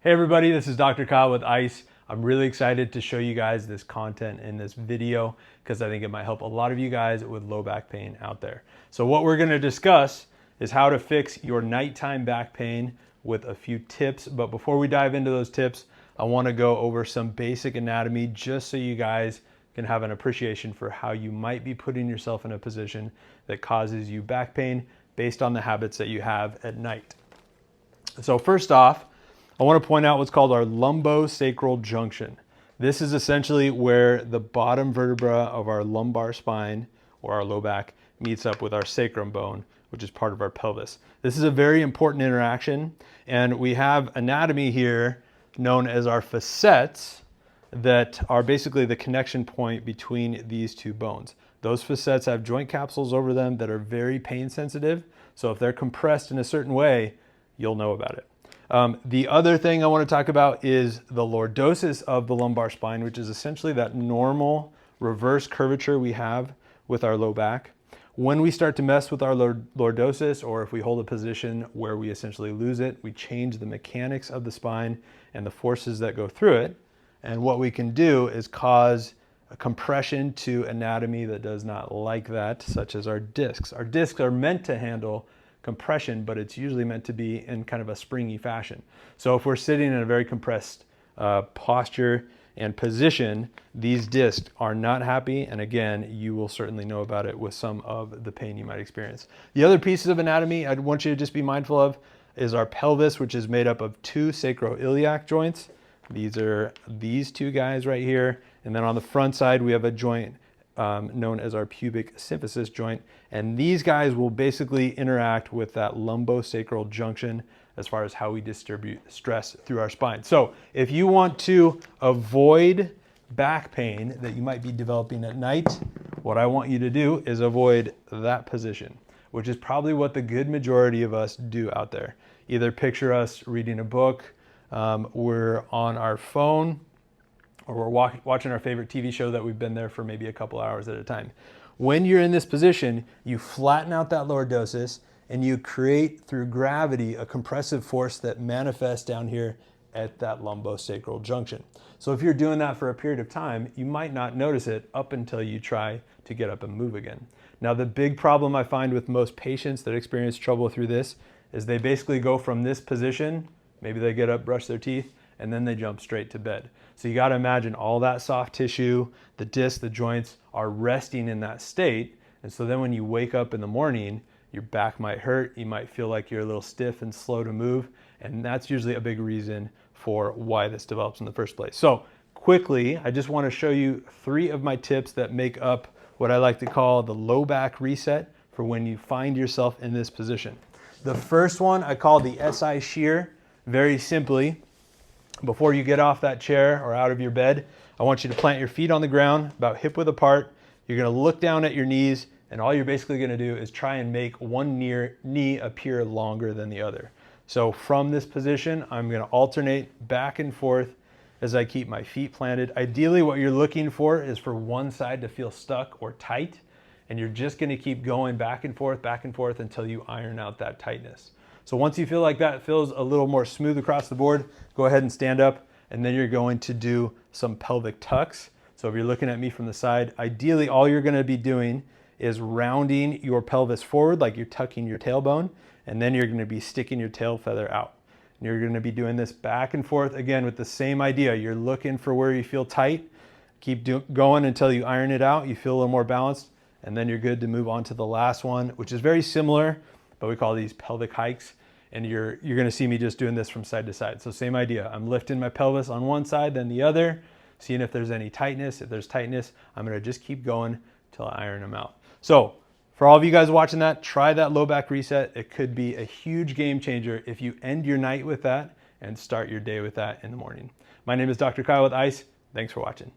Hey everybody, this is Dr. Kyle with ICE. I'm really excited to show you guys this content in this video because I think it might help a lot of you guys with low back pain out there. So what we're going to discuss is how to fix your nighttime back pain with a few tips. But before we dive into those tips, I want to go over some basic anatomy just so you guys can have an appreciation for how you might be putting yourself in a position that causes you back pain based on the habits that you have at night. So first off, I want to point out what's called our lumbosacral junction. This is essentially where the bottom vertebra of our lumbar spine or our low back meets up with our sacrum bone, which is part of our pelvis. This is a very important interaction, and we have anatomy here known as our facets that are basically the connection point between these two bones. Those facets have joint capsules over them that are very pain sensitive, so if they're compressed in a certain way, you'll know about it. The other thing I want to talk about is the lordosis of the lumbar spine, which is essentially that normal reverse curvature we have with our low back. When we start to mess with our lordosis, or if we hold a position where we essentially lose it, we change the mechanics of the spine and the forces that go through it. And what we can do is cause a compression to anatomy that does not like that, such as our discs. Our discs are meant to handle compression, but it's usually meant to be in kind of a springy fashion. So if we're sitting in a very compressed posture and position, these discs are not happy, and again, you will certainly know about it with some of the pain you might experience. The other pieces of anatomy I'd want you to just be mindful of is our pelvis, which is made up of two sacroiliac joints. These are these two guys right here, and then on the front side we have a joint known as our pubic symphysis joint, and these guys will basically interact with that lumbosacral junction as far as how we distribute stress through our spine. So if you want to avoid back pain that you might be developing at night, what I want you to do is avoid that position, which is probably what the good majority of us do out there. Either picture us reading a book, we're on our phone, or we're watching our favorite TV show that we've been there for maybe a couple hours at a time. When you're in this position, you flatten out that lordosis and you create through gravity a compressive force that manifests down here at that lumbosacral junction. So if you're doing that for a period of time, you might not notice it up until you try to get up and move again. Now, the big problem I find with most patients that experience trouble through this is they basically go from this position, maybe they get up, brush their teeth, and then they jump straight to bed. So you got to imagine all that soft tissue, the discs, the joints are resting in that state. And so then when you wake up in the morning, your back might hurt. You might feel like you're a little stiff and slow to move. And that's usually a big reason for why this develops in the first place. So quickly, I just want to show you 3 of my tips that make up what I like to call the low back reset for when you find yourself in this position. The first one I call the SI shear. Very simply, before you get off that chair or out of your bed, I want you to plant your feet on the ground about hip width apart. You're going to look down at your knees, and all you're basically going to do is try and make one knee appear longer than the other. So from this position, I'm going to alternate back and forth as I keep my feet planted. Ideally, what you're looking for is for one side to feel stuck or tight, and you're just going to keep going back and forth until you iron out that tightness. So once you feel like that feels a little more smooth across the board, go ahead and stand up, and then you're going to do some pelvic tucks. So if you're looking at me from the side, ideally all you're going to be doing is rounding your pelvis forward like you're tucking your tailbone, and then you're going to be sticking your tail feather out. And you're going to be doing this back and forth again with the same idea. You're looking for where you feel tight. Keep going until you iron it out. You feel a little more balanced, and then you're good to move on to the last one, which is very similar, but we call these pelvic hikes, and you're going to see me just doing this from side to side. So same idea. I'm lifting my pelvis on one side, then the other, seeing if there's any tightness. If there's tightness, I'm going to just keep going until I iron them out. So for all of you guys watching that, try that low back reset. It could be a huge game changer if you end your night with that and start your day with that in the morning. My name is Dr. Kyle with ICE. Thanks for watching.